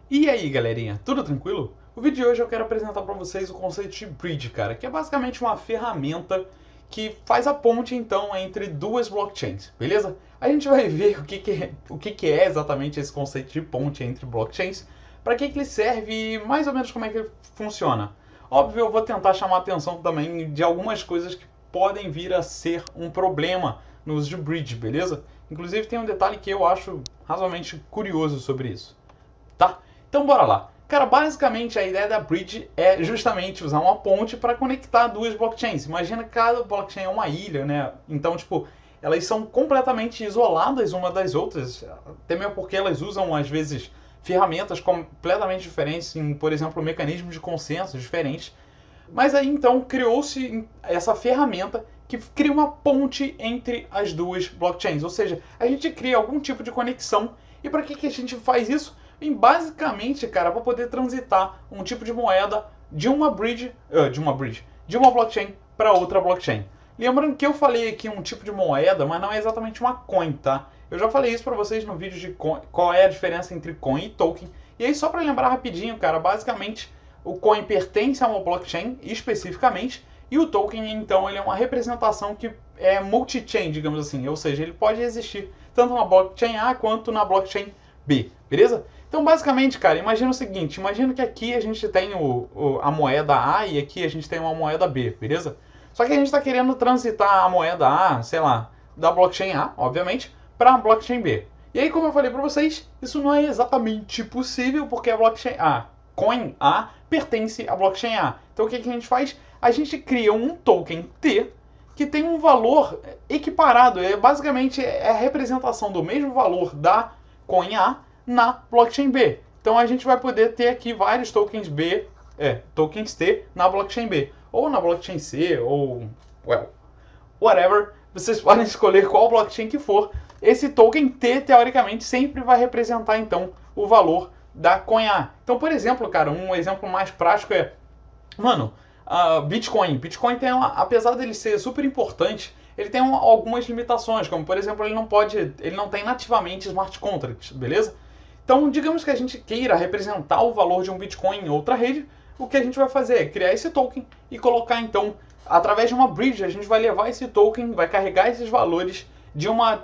E aí, galerinha, tudo tranquilo? O vídeo de hoje eu quero apresentar para vocês o conceito de bridge, cara, que é basicamente uma ferramenta que faz a ponte, então, entre duas blockchains, beleza? A gente vai ver o que é exatamente esse conceito de ponte entre blockchains, para que ele serve e mais ou menos como é que ele funciona. Óbvio, eu vou tentar chamar a atenção também de algumas coisas que podem vir a ser um problema no uso de bridge, beleza? Inclusive tem um detalhe que eu acho razoavelmente curioso sobre isso, tá? Então bora lá. Cara, basicamente a ideia da bridge é justamente usar uma ponte para conectar duas blockchains. Imagina que cada blockchain é uma ilha, né? Então, tipo, elas são completamente isoladas uma das outras, até mesmo porque elas usam, às vezes, ferramentas completamente diferentes, em, por exemplo, mecanismos de consenso diferentes. Mas aí então criou-se essa ferramenta que cria uma ponte entre as duas blockchains. Ou seja, a gente cria algum tipo de conexão. E para que a gente faz isso? E basicamente, cara, para poder transitar um tipo de moeda de uma de uma blockchain para outra blockchain. Lembrando que eu falei aqui um tipo de moeda, mas não é exatamente uma coin, tá? Eu já falei isso para vocês no vídeo de qual é a diferença entre coin e token. E aí só para lembrar rapidinho, cara, basicamente o coin pertence a uma blockchain especificamente e o token, então, ele é uma representação que é multi-chain, digamos assim, ou seja, ele pode existir tanto na blockchain A quanto na blockchain B, beleza? Então, basicamente, cara, imagina o seguinte, imagina que aqui a gente tem a moeda A e aqui a gente tem uma moeda B, beleza? Só que a gente está querendo transitar a moeda A, sei lá, da blockchain A, obviamente, para a blockchain B. E aí, como eu falei para vocês, isso não é exatamente possível porque a blockchain A, coin A, pertence à blockchain A. Então, o que a gente faz? A gente cria um token T que tem um valor equiparado. Basicamente é a representação do mesmo valor da coin A na blockchain B. Então a gente vai poder ter aqui vários tokens tokens T na blockchain B, ou na blockchain C, ou whatever. Vocês podem escolher qual blockchain que for. Esse token T, teoricamente, sempre vai representar então o valor da coin A. Então, por exemplo, cara, um exemplo mais prático é, mano, Bitcoin. Bitcoin tem, apesar dele ser super importante, ele tem algumas limitações, como por exemplo, ele não tem nativamente smart contracts, beleza? Então, digamos que a gente queira representar o valor de um Bitcoin em outra rede, o que a gente vai fazer é criar esse token e colocar então, através de uma bridge, a gente vai levar esse token, vai carregar esses valores de uma,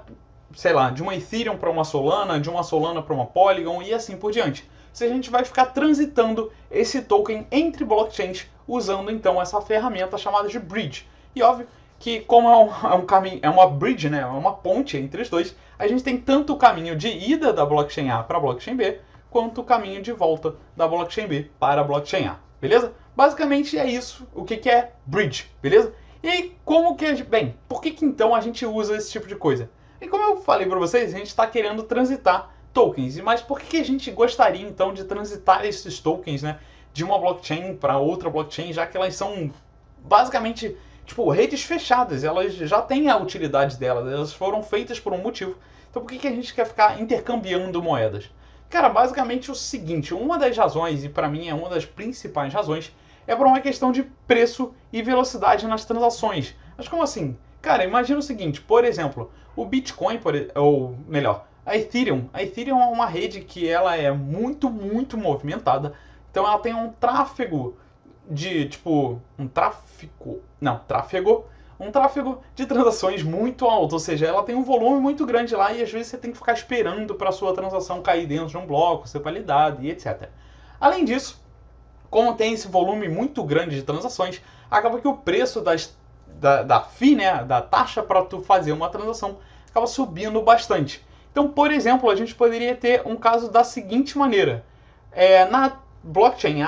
sei lá, de uma Ethereum para uma Solana, de uma Solana para uma Polygon e assim por diante. Se a gente vai ficar transitando esse token entre blockchains usando então essa ferramenta chamada de bridge. E óbvio que como caminho, é uma bridge, né, é uma ponte entre os dois, a gente tem tanto o caminho de ida da blockchain A para a blockchain B, quanto o caminho de volta da blockchain B para a blockchain A, beleza? Basicamente é isso, o que é bridge, beleza? E aí, como que, bem, por que então a gente usa esse tipo de coisa? E como eu falei para vocês, a gente está querendo transitar tokens, mas por que a gente gostaria então de transitar esses tokens, né, de uma blockchain para outra blockchain, já que elas são basicamente tipo redes fechadas, elas já têm a utilidade delas, elas foram feitas por um motivo. Então por que a gente quer ficar intercambiando moedas? Cara, basicamente o seguinte, uma das razões, e para mim é uma das principais razões, é por uma questão de preço e velocidade nas transações. Mas como assim? Cara, imagina o seguinte, por exemplo, o Bitcoin, ou melhor, a Ethereum. A Ethereum é uma rede que ela é muito, muito movimentada. Então ela tem um tráfego de, tipo, um tráfego de transações muito alto, ou seja, ela tem um volume muito grande lá e às vezes você tem que ficar esperando para a sua transação cair dentro de um bloco, ser validada e etc. Além disso, como tem esse volume muito grande de transações, acaba que o preço da FII, né, da taxa para tu fazer uma transação, acaba subindo bastante. Então, por exemplo, a gente poderia ter um caso da seguinte maneira. Na blockchain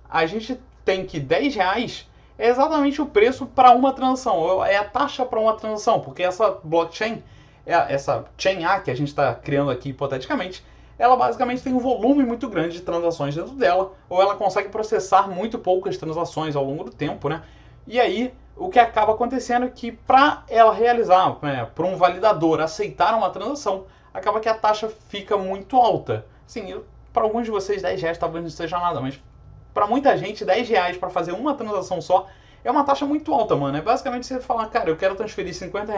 a gente tem que R$ 10 é exatamente o preço para uma transação, é a taxa para uma transação, porque essa blockchain, essa chain A que a gente está criando aqui hipoteticamente, ela basicamente tem um volume muito grande de transações dentro dela, ou ela consegue processar muito poucas transações ao longo do tempo, né? E aí, o que acaba acontecendo é que para ela realizar, né, para um validador aceitar uma transação, acaba que a taxa fica muito alta. Sim, para alguns de vocês R$ 10 talvez não seja nada, mas para muita gente R$ 10 para fazer uma transação só é uma taxa muito alta, mano. É basicamente você falar, cara, eu quero transferir R$ 50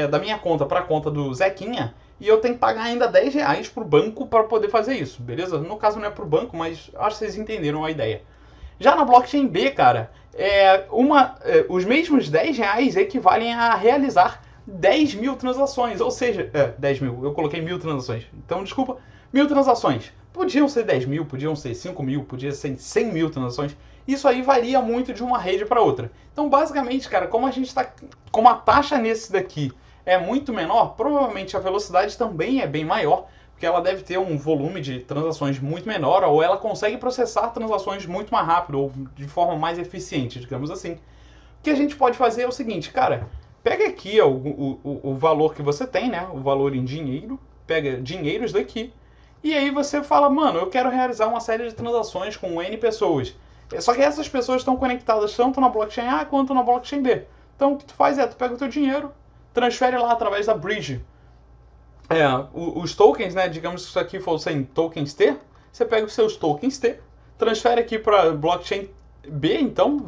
da minha conta para a conta do Zequinha e eu tenho que pagar ainda R$10 pro banco para poder fazer isso, beleza? No caso não é pro banco, mas acho que vocês entenderam a ideia. Já na blockchain B, cara, os mesmos R$10 equivalem a realizar 10 mil transações, ou seja, 10 mil, eu coloquei 1000 transações, então desculpa, 1000 transações. Podiam ser 10 mil, podiam ser 5 mil, podia ser 100 mil transações. Isso aí varia muito de uma rede para outra. Então, basicamente, cara, como a taxa nesse daqui é muito menor, provavelmente a velocidade também é bem maior, porque ela deve ter um volume de transações muito menor, ou ela consegue processar transações muito mais rápido, ou de forma mais eficiente, digamos assim. O que a gente pode fazer é o seguinte, cara, pega aqui o valor que você tem, né, o valor em dinheiro, pega dinheiros daqui, e aí você fala, mano, eu quero realizar uma série de transações com N pessoas. Só que essas pessoas estão conectadas tanto na blockchain A quanto na blockchain B. Então o que tu faz tu pega o teu dinheiro, transfere lá através da bridge. Os tokens, né, digamos que isso aqui fossem tokens T, você pega os seus tokens T, transfere aqui para blockchain B, então,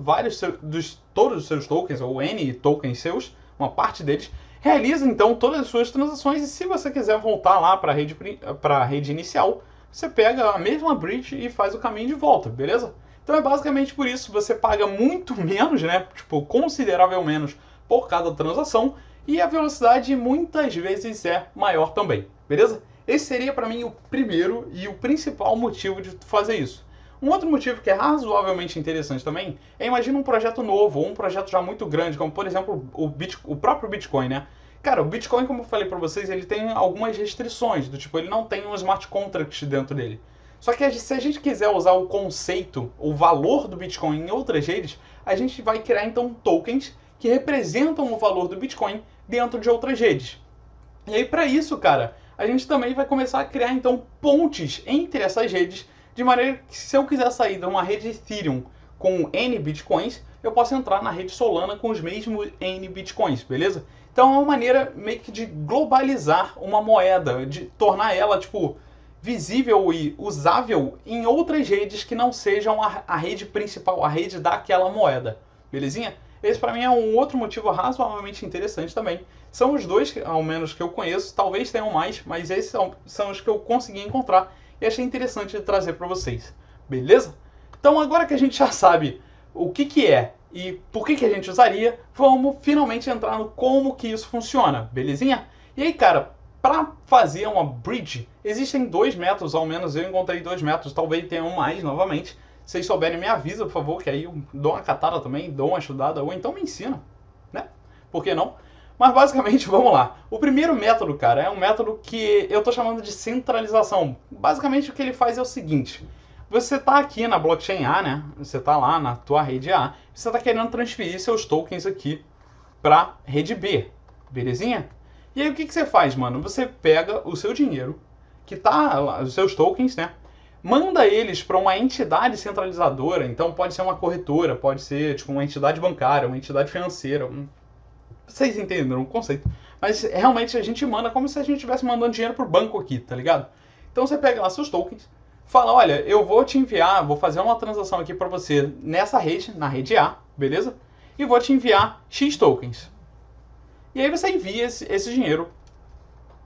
todos os seus tokens, ou N tokens seus, uma parte deles, realiza então todas as suas transações e se você quiser voltar lá para a rede inicial, você pega a mesma bridge e faz o caminho de volta, beleza? Então é basicamente por isso, você paga muito menos, né? Tipo, considerável menos por cada transação e a velocidade muitas vezes é maior também, beleza? Esse seria para mim o primeiro e o principal motivo de fazer isso. Um outro motivo que é razoavelmente interessante também é, imagina um projeto novo ou um projeto já muito grande, como por exemplo o próprio Bitcoin, né? Cara, o Bitcoin, como eu falei para vocês, ele tem algumas restrições, do tipo, ele não tem um smart contract dentro dele. Só que se a gente quiser usar o conceito, o valor do Bitcoin em outras redes, a gente vai criar então tokens que representam o valor do Bitcoin dentro de outras redes. E aí para isso, cara, a gente também vai começar a criar então pontes entre essas redes, de maneira que se eu quiser sair de uma rede Ethereum com N Bitcoins, eu posso entrar na rede Solana com os mesmos N Bitcoins, beleza? Então é uma maneira meio que de globalizar uma moeda, de tornar ela, tipo, visível e usável em outras redes que não sejam a rede principal, a rede daquela moeda, belezinha? Esse para mim é um outro motivo razoavelmente interessante também. São os dois, ao menos que eu conheço, talvez tenham mais, mas esses são os que eu consegui encontrar e achei interessante de trazer para vocês, beleza? Então agora que a gente já sabe o que é e por que a gente usaria, vamos finalmente entrar no como que isso funciona, belezinha? E aí, cara, para fazer uma bridge, existem dois métodos, ao menos eu encontrei dois métodos, talvez tenham mais novamente. Se vocês souberem, me avisa, por favor, que aí eu dou uma catada também, dou uma estudada, ou então me ensina, né? Por que não? Mas basicamente, vamos lá. O primeiro método, cara, é um método que eu estou chamando de centralização. Basicamente o que ele faz é o seguinte. Você está aqui na blockchain A, né? Você está lá na tua rede A. Você está querendo transferir seus tokens aqui para rede B. Belezinha? E aí o que você faz, mano? Você pega o seu dinheiro, que tá lá, os seus tokens, né? Manda eles para uma entidade centralizadora. Então pode ser uma corretora, pode ser tipo uma entidade bancária, uma entidade financeira. Vocês entenderam o conceito. Mas realmente a gente manda como se a gente estivesse mandando dinheiro pro banco aqui, tá ligado? Então você pega lá seus tokens, fala, olha, eu vou te enviar, vou fazer uma transação aqui para você nessa rede, na rede A, beleza? E vou te enviar X tokens. E aí você envia esse dinheiro.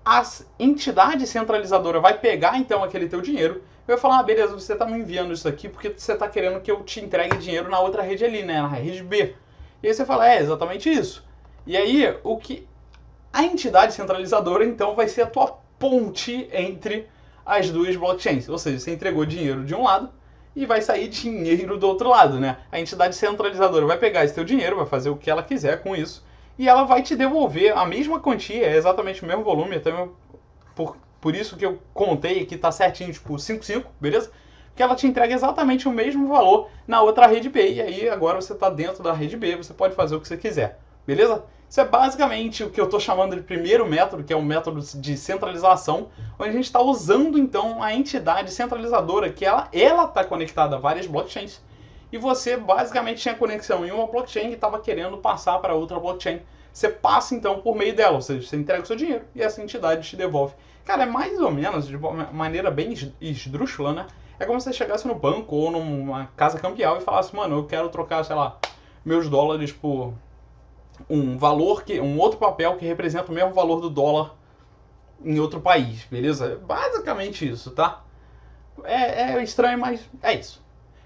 A entidade centralizadora vai pegar então aquele teu dinheiro e vai falar, beleza, você está me enviando isso aqui porque você está querendo que eu te entregue dinheiro na outra rede ali, né? Na rede B. E aí você fala, exatamente isso. E aí, a entidade centralizadora, então, vai ser a tua ponte entre as duas blockchains. Ou seja, você entregou dinheiro de um lado e vai sair dinheiro do outro lado, né? A entidade centralizadora vai pegar esse teu dinheiro, vai fazer o que ela quiser com isso, e ela vai te devolver a mesma quantia, é exatamente o mesmo volume, até por isso que eu contei aqui, tá certinho, tipo 5,5, beleza? Que ela te entrega exatamente o mesmo valor na outra rede B, e aí agora você está dentro da rede B, você pode fazer o que você quiser, beleza? Isso é basicamente o que eu estou chamando de primeiro método, que é o método de centralização, onde a gente está usando então a entidade centralizadora, que ela está conectada a várias blockchains, e você basicamente tinha conexão em uma blockchain e estava querendo passar para outra blockchain. Você passa então por meio dela, ou seja, você entrega o seu dinheiro e essa entidade te devolve. Cara, é mais ou menos, de uma maneira bem esdrúxula, né? É como se você chegasse no banco ou numa casa cambial e falasse, mano, eu quero trocar, sei lá, meus dólares por um valor, um outro papel que representa o mesmo valor do dólar em outro país, beleza? Basicamente isso, tá? É estranho, mas é isso.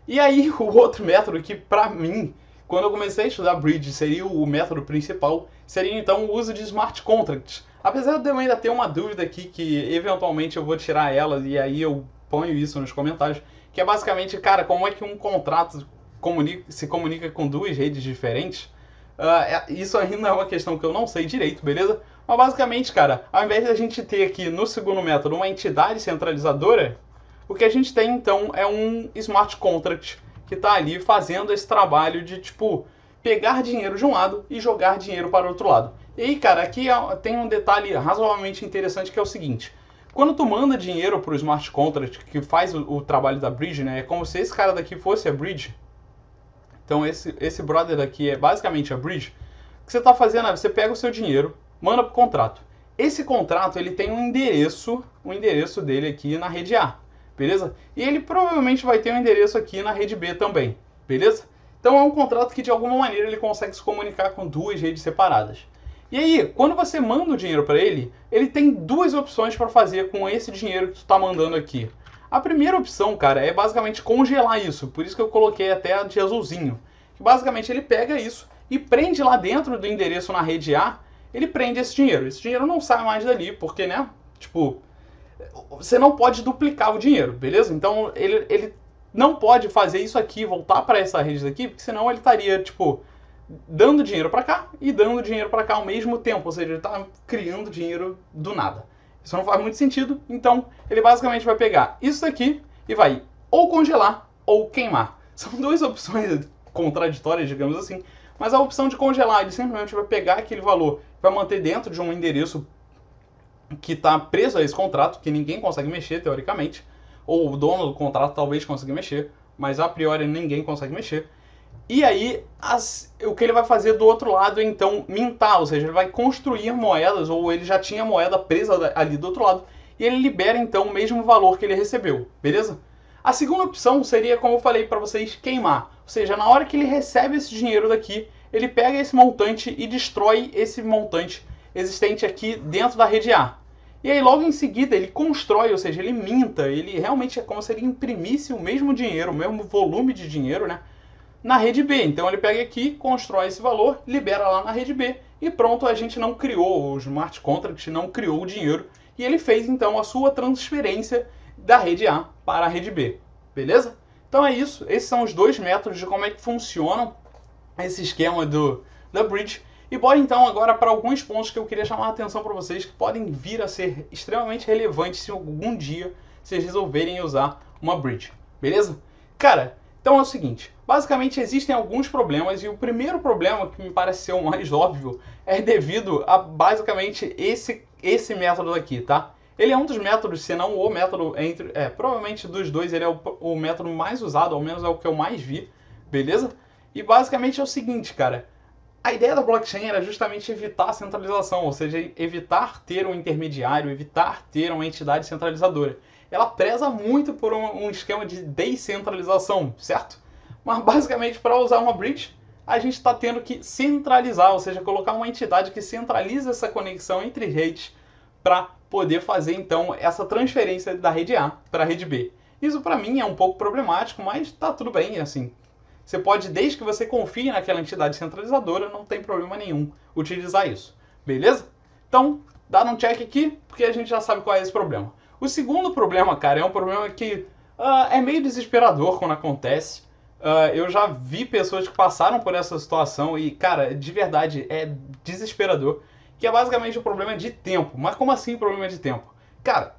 E aí, o outro método que, pra mim, quando eu comecei a estudar Bridge, seria o método principal, seria então o uso de smart contracts. Apesar de eu ainda ter uma dúvida aqui, que eventualmente eu vou tirar ela, e aí eu ponho isso nos comentários, que é basicamente, cara, como é que um contrato se comunica com duas redes diferentes? Isso ainda é uma questão que eu não sei direito, beleza? Mas basicamente, cara, ao invés de a gente ter aqui no segundo método uma entidade centralizadora, o que a gente tem então é um smart contract que está ali fazendo esse trabalho de tipo pegar dinheiro de um lado e jogar dinheiro para o outro lado. E aí, cara, aqui tem um detalhe razoavelmente interessante que é o seguinte: quando tu manda dinheiro para o smart contract que faz o trabalho da bridge, né? É como se esse cara daqui fosse a bridge. Então esse brother daqui é basicamente a bridge. O que você está fazendo é você pega o seu dinheiro, manda para o contrato. Esse contrato ele tem um endereço dele aqui na rede A, beleza? E ele provavelmente vai ter um endereço aqui na rede B também, beleza? Então é um contrato que de alguma maneira ele consegue se comunicar com duas redes separadas. E aí, quando você manda o dinheiro para ele, ele tem duas opções para fazer com esse dinheiro que tu está mandando aqui. A primeira opção, cara, é basicamente congelar isso, por isso que eu coloquei até de azulzinho. Basicamente ele pega isso e prende lá dentro do endereço na rede A, ele prende esse dinheiro. Esse dinheiro não sai mais dali, porque, né, tipo, você não pode duplicar o dinheiro, beleza? Então ele não pode fazer isso aqui, voltar para essa rede daqui, porque senão ele estaria, tipo, dando dinheiro para cá e dando dinheiro para cá ao mesmo tempo, ou seja, ele está criando dinheiro do nada. Isso não faz muito sentido, então ele basicamente vai pegar isso daqui e vai ou congelar ou queimar. São duas opções contraditórias, digamos assim, mas a opção de congelar, ele simplesmente vai pegar aquele valor, vai manter dentro de um endereço que está preso a esse contrato, que ninguém consegue mexer, teoricamente, ou o dono do contrato talvez consiga mexer, mas a priori ninguém consegue mexer. E aí, o que ele vai fazer do outro lado é então mintar, ou seja, ele vai construir moedas, ou ele já tinha moeda presa ali do outro lado, e ele libera então o mesmo valor que ele recebeu, beleza? A segunda opção seria, como eu falei para vocês, queimar. Ou seja, na hora que ele recebe esse dinheiro daqui, ele pega esse montante e destrói esse montante existente aqui dentro da rede A. E aí logo em seguida ele constrói, ou seja, ele minta, ele realmente é como se ele imprimisse o mesmo dinheiro, o mesmo volume de dinheiro, né, na rede B. Então ele pega aqui, constrói esse valor, libera lá na rede B e pronto, a gente não criou o smart contract, não criou o dinheiro e ele fez então a sua transferência da rede A para a rede B, beleza? Então é isso, esses são os dois métodos de como é que funcionam esse esquema da bridge. E bora então agora para alguns pontos que eu queria chamar a atenção para vocês que podem vir a ser extremamente relevantes se algum dia vocês resolverem usar uma bridge, beleza? Cara, então é o seguinte, basicamente existem alguns problemas e o primeiro problema, que me parece ser o mais óbvio, é devido a basicamente esse método aqui, tá? Ele é um dos métodos, se não o método provavelmente dos dois ele é o método mais usado, ao menos é o que eu mais vi, beleza? E basicamente é o seguinte, cara, a ideia da blockchain era justamente evitar a centralização, ou seja, evitar ter um intermediário, evitar ter uma entidade centralizadora. Ela preza muito por um esquema de descentralização, certo? Mas basicamente para usar uma bridge, a gente está tendo que centralizar, ou seja, colocar uma entidade que centraliza essa conexão entre redes para poder fazer então essa transferência da rede A para a rede B. Isso para mim é um pouco problemático, mas está tudo bem, assim. Você pode, desde que você confie naquela entidade centralizadora, não tem problema nenhum utilizar isso. Beleza? Então, dá um check aqui, porque a gente já sabe qual é esse problema. O segundo problema, cara, é um problema que é meio desesperador quando acontece. Eu já vi pessoas que passaram por essa situação e, cara, de verdade, é desesperador. Que é basicamente o problema de tempo. Mas como assim o problema de tempo? Cara,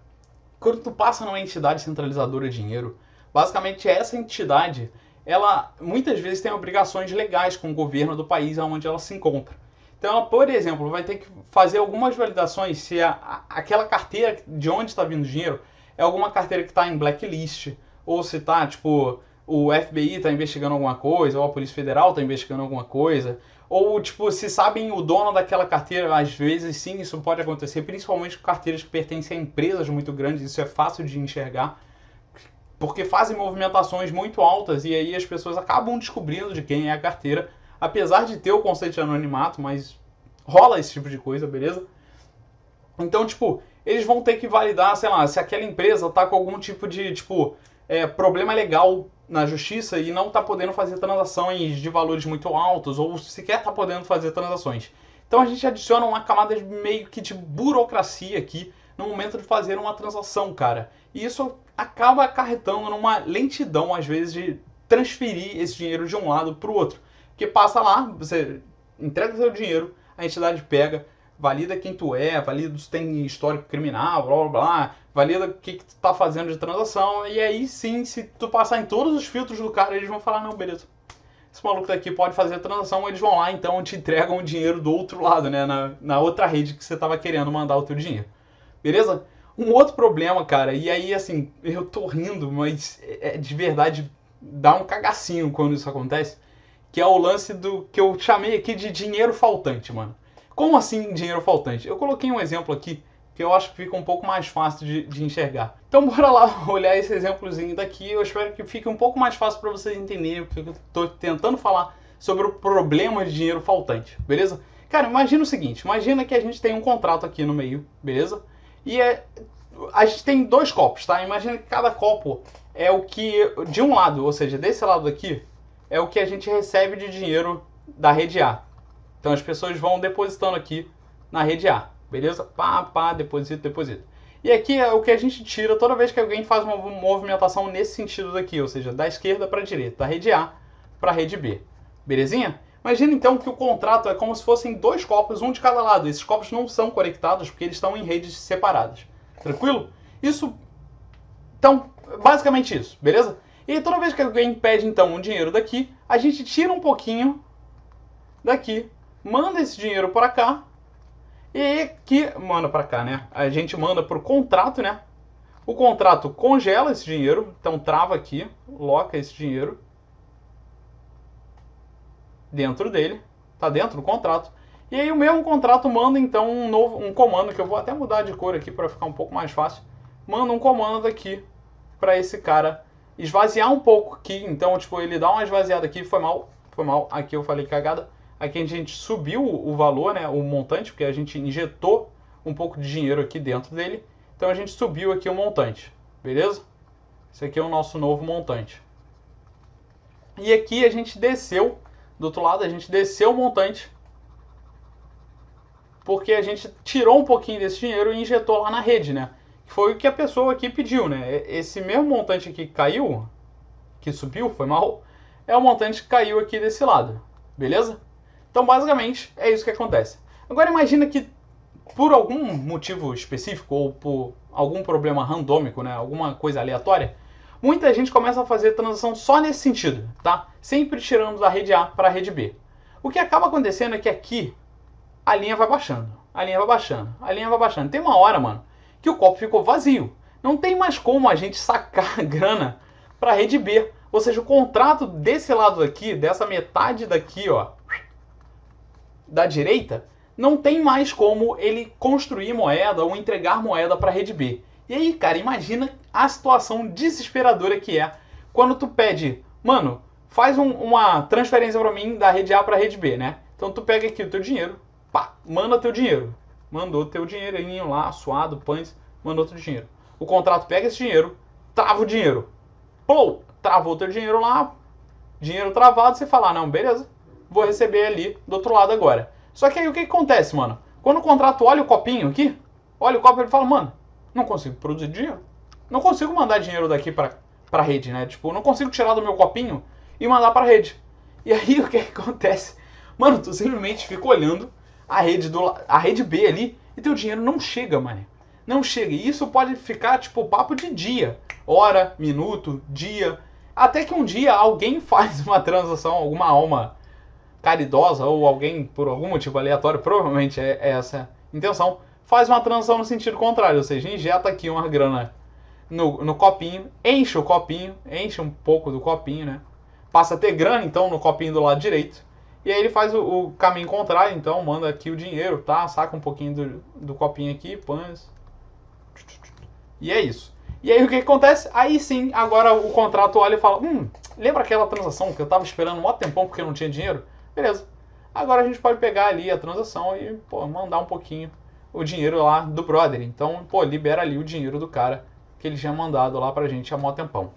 quando tu passa numa entidade centralizadora de dinheiro, basicamente essa entidade, ela muitas vezes tem obrigações legais com o governo do país onde ela se encontra. Então ela, por exemplo, vai ter que fazer algumas validações se aquela carteira de onde está vindo o dinheiro é alguma carteira que está em blacklist, ou se está, tipo, o FBI está investigando alguma coisa, ou a Polícia Federal está investigando alguma coisa, ou, tipo, se sabem o dono daquela carteira, às vezes sim, isso pode acontecer, principalmente com carteiras que pertencem a empresas muito grandes, isso é fácil de enxergar, porque fazem movimentações muito altas e aí as pessoas acabam descobrindo de quem é a carteira, apesar de ter o conceito de anonimato, mas rola esse tipo de coisa, beleza? Então, tipo, eles vão ter que validar, sei lá, se aquela empresa está com algum tipo de, tipo, problema legal na justiça e não está podendo fazer transações de valores muito altos ou sequer está podendo fazer transações. Então a gente adiciona uma camada meio que de burocracia aqui no momento de fazer uma transação, cara. E isso acaba acarretando numa lentidão, às vezes, de transferir esse dinheiro de um lado para o outro. Porque passa lá, você entrega o seu dinheiro, a entidade pega, valida quem tu é, valida se tem histórico criminal, blá blá blá, valida o que tu tá fazendo de transação, e aí sim, se tu passar em todos os filtros do cara, eles vão falar, não, beleza, esse maluco daqui pode fazer a transação, eles vão lá, então te entregam o dinheiro do outro lado, né, na outra rede que você tava querendo mandar o teu dinheiro. Beleza? Um outro problema, cara, e aí assim, eu tô rindo, mas de verdade dá um cagacinho quando isso acontece, que é o lance do que eu chamei aqui de dinheiro faltante, mano. Como assim dinheiro faltante? Eu coloquei um exemplo aqui que eu acho que fica um pouco mais fácil de enxergar. Então bora lá olhar esse exemplozinho daqui. Eu espero que fique um pouco mais fácil para vocês entenderem o que eu estou tentando falar sobre o problema de dinheiro faltante, beleza? Cara, imagina o seguinte, imagina que a gente tem um contrato aqui no meio, beleza? E a gente tem dois copos, tá? Imagina que cada copo é o que, de um lado, ou seja, desse lado aqui, é o que a gente recebe de dinheiro da rede A. Então as pessoas vão depositando aqui na rede A, beleza? Pá, pá, deposita, deposita. E aqui é o que a gente tira toda vez que alguém faz uma movimentação nesse sentido daqui, ou seja, da esquerda para a direita, da rede A para a rede B. Belezinha? Imagina então que o contrato é como se fossem dois copos, um de cada lado. Esses copos não são conectados porque eles estão em redes separadas. Tranquilo? Isso. Então, basicamente isso, beleza? E toda vez que alguém pede então um dinheiro daqui, a gente tira um pouquinho daqui, manda esse dinheiro para cá e que manda para cá, né? A gente manda pro contrato, né? O contrato congela esse dinheiro, então trava aqui, loca esse dinheiro dentro dele, tá dentro do contrato. E aí o mesmo contrato manda então um comando que eu vou até mudar de cor aqui para ficar um pouco mais fácil. Manda um comando aqui para esse cara esvaziar um pouco aqui, então tipo ele dá uma esvaziada aqui, foi mal, aqui eu falei cagada. Aqui a gente subiu o valor, né, o montante, porque a gente injetou um pouco de dinheiro aqui dentro dele. Então a gente subiu aqui o montante, beleza? Esse aqui é o nosso novo montante. E aqui a gente desceu, do outro lado a gente desceu o montante, porque a gente tirou um pouquinho desse dinheiro e injetou lá na rede, né? Que foi o que a pessoa aqui pediu, né? Esse mesmo montante aqui que caiu, que subiu, foi mal, é o montante que caiu aqui desse lado, beleza? Então, basicamente, é isso que acontece. Agora, imagina que, por algum motivo específico, ou por algum problema randômico, né, alguma coisa aleatória, muita gente começa a fazer transação só nesse sentido, tá? Sempre tirando da rede A para a rede B. O que acaba acontecendo é que aqui, a linha vai baixando, a linha vai baixando, a linha vai baixando. Tem uma hora, mano, que o copo ficou vazio. Não tem mais como a gente sacar grana para a rede B. Ou seja, o contrato desse lado daqui, dessa metade daqui, ó, da direita, não tem mais como ele construir moeda ou entregar moeda para a rede B. E aí, cara, imagina a situação desesperadora que é quando tu pede, mano, faz uma transferência para mim da rede A para a rede B, né? Então tu pega aqui o teu dinheiro, pá, manda teu dinheiro. Mandou teu dinheirinho lá, suado, pães, mandou teu dinheiro. O contrato pega esse dinheiro, trava o dinheiro. Pô, travou teu dinheiro lá, dinheiro travado, você fala, não, beleza, vou receber ali do outro lado agora. Só que aí o que acontece, mano? Quando o contrato olha o copinho aqui, olha o copo, ele fala, mano, não consigo produzir dinheiro. Não consigo mandar dinheiro daqui pra rede, né? Tipo, não consigo tirar do meu copinho e mandar pra rede. E aí o que acontece? Mano, tu simplesmente fica olhando a rede B ali e teu dinheiro não chega, mano. Não chega. E isso pode ficar, tipo, papo de dia. Hora, minuto, dia. Até que um dia alguém faz uma transação, alguma alma caridosa ou alguém, por algum motivo aleatório, provavelmente é essa a intenção, faz uma transação no sentido contrário, ou seja, injeta aqui uma grana no copinho, enche o copinho, enche um pouco do copinho, né? Passa a ter grana, então, no copinho do lado direito. E aí ele faz o caminho contrário, então manda aqui o dinheiro, tá? Saca um pouquinho do copinho aqui, pães. E é isso. E aí o que acontece? Aí sim, agora o contrato olha e fala, lembra aquela transação que eu tava esperando um maior tempão porque eu não tinha dinheiro? Beleza. Agora a gente pode pegar ali a transação e, pô, mandar um pouquinho o dinheiro lá do brother. Então, pô, libera ali o dinheiro do cara que ele tinha mandado lá pra gente há mó tempão.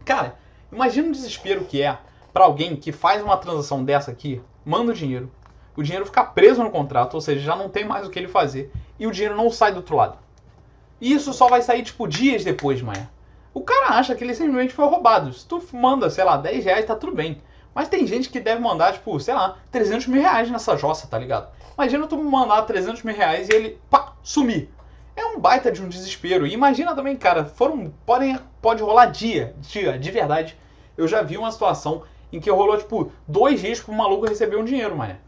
Cara, imagina o desespero que é pra alguém que faz uma transação dessa aqui, manda o dinheiro fica preso no contrato, ou seja, já não tem mais o que ele fazer, e o dinheiro não sai do outro lado. E isso só vai sair, tipo, dias depois, manhã. O cara acha que ele simplesmente foi roubado. Se tu manda, sei lá, 10 reais, tá tudo bem. Mas tem gente que deve mandar, tipo, sei lá, 300 mil reais nessa jossa, tá ligado? Imagina tu mandar 300 mil reais e ele, pá, sumir. É um baita de um desespero. E imagina também, cara, pode rolar dia, de verdade. Eu já vi uma situação em que rolou, tipo, 2 dias pro maluco receber um dinheiro, mané.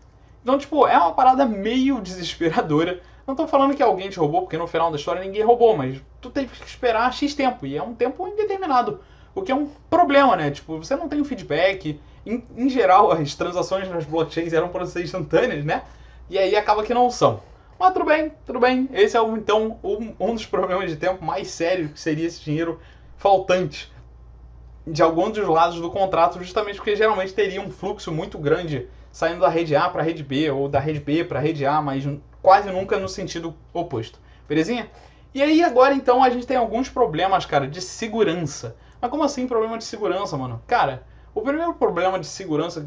Então, tipo, é uma parada meio desesperadora. Não tô falando que alguém te roubou, porque no final da história ninguém roubou, mas tu teve que esperar X tempo, e é um tempo indeterminado. O que é um problema, né? Tipo, você não tem um feedback. Em geral, as transações nas blockchains eram para ser instantâneas, né? E aí acaba que não são. Mas tudo bem, tudo bem. Esse é, então, um dos problemas de tempo mais sérios, que seria esse dinheiro faltante de algum dos lados do contrato, justamente porque geralmente teria um fluxo muito grande saindo da rede A para a rede B, ou da rede B para a rede A, mas quase nunca no sentido oposto. Belezinha? E aí agora então a gente tem alguns problemas, cara, de segurança. Mas como assim problema de segurança, mano? Cara, o primeiro problema de segurança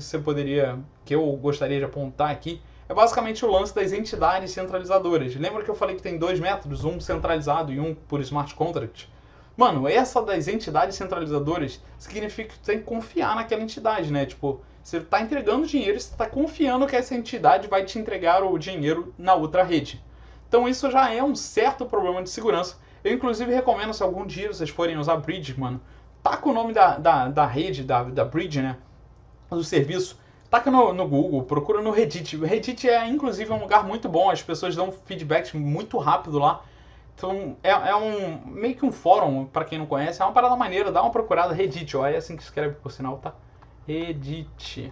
que eu gostaria de apontar aqui, é basicamente o lance das entidades centralizadoras. Lembra que eu falei que tem 2 métodos, um centralizado e um por smart contract? Mano, essa das entidades centralizadoras significa que tu tem que confiar naquela entidade, né? Tipo, você tá entregando dinheiro e você tá confiando que essa entidade vai te entregar o dinheiro na outra rede. Então isso já é um certo problema de segurança. Eu inclusive recomendo, se algum dia vocês forem usar Bridge, mano, taca o nome da rede, da Bridge, né? Do serviço. Taca no Google, procura no Reddit. O Reddit é inclusive um lugar muito bom, as pessoas dão feedback muito rápido lá. Então é meio que um fórum, pra quem não conhece, é uma parada maneira, dá uma procurada, Reddit, ó, é assim que escreve por sinal, tá? Reddit.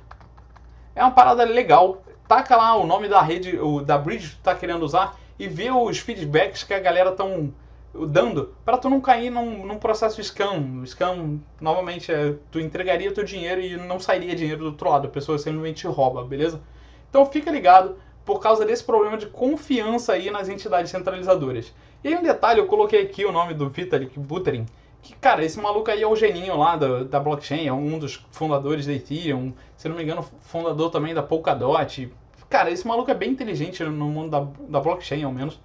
É uma parada legal, taca lá o nome da rede, da bridge que tu tá querendo usar e vê os feedbacks que a galera tão dando pra tu não cair num processo scam. Scam, novamente, tu entregaria teu dinheiro e não sairia dinheiro do outro lado, a pessoa simplesmente rouba, beleza? Então fica ligado por causa desse problema de confiança aí nas entidades centralizadoras. E aí um detalhe, eu coloquei aqui o nome do Vitalik Buterin, que, cara, esse maluco aí é o geninho lá da blockchain, é um dos fundadores da Ethereum, se não me engano, fundador também da Polkadot. Cara, esse maluco é bem inteligente no mundo da blockchain, ao menos.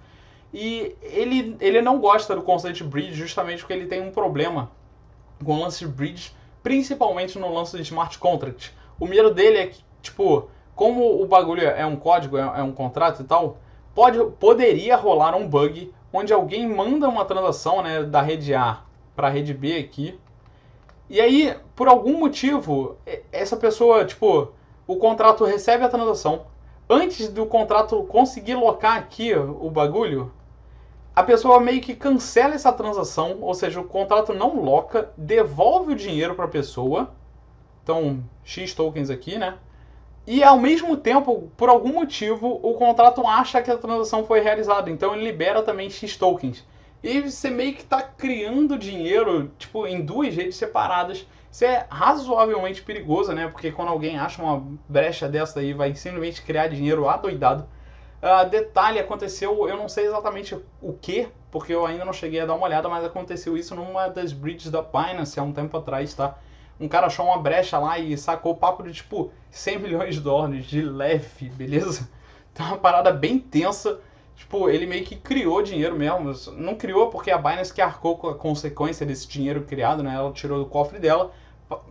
E ele não gosta do conceito de bridge justamente porque ele tem um problema com o lance de bridge, principalmente no lance de smart contract. O medo dele é que, tipo, como o bagulho é um código, é um contrato e tal, poderia rolar um bug onde alguém manda uma transação, né, da rede A para a rede B aqui, e aí, por algum motivo, essa pessoa, tipo, o contrato recebe a transação, antes do contrato conseguir locar aqui o bagulho, a pessoa meio que cancela essa transação, ou seja, o contrato não loca, devolve o dinheiro para a pessoa, então, X tokens aqui, né? E ao mesmo tempo, por algum motivo, o contrato acha que a transação foi realizada, então ele libera também X tokens. E você meio que está criando dinheiro, tipo, em 2 redes separadas. Isso é razoavelmente perigoso, né? Porque quando alguém acha uma brecha dessa aí, vai simplesmente criar dinheiro adoidado. Detalhe, aconteceu, eu não sei exatamente o que, porque eu ainda não cheguei a dar uma olhada, mas aconteceu isso numa das bridges da Binance há um tempo atrás, tá? Um cara achou uma brecha lá e sacou o papo de, tipo, 100 milhões de dólares de leve, beleza? Então é uma parada bem tensa. Tipo, ele meio que criou dinheiro mesmo. Não criou porque a Binance que arcou com a consequência desse dinheiro criado, né? Ela tirou do cofre dela,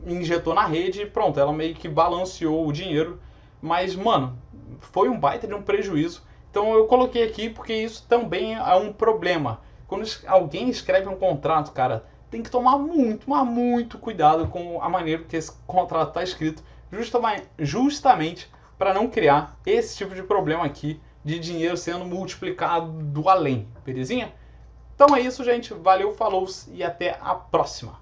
injetou na rede e pronto. Ela meio que balanceou o dinheiro. Mas, mano, foi um baita de um prejuízo. Então eu coloquei aqui porque isso também é um problema. Quando alguém escreve um contrato, cara, tem que tomar muito, mas muito cuidado com a maneira que esse contrato está escrito, justamente para não criar esse tipo de problema aqui de dinheiro sendo multiplicado do além, belezinha? Então é isso, gente. Valeu, falou e até a próxima.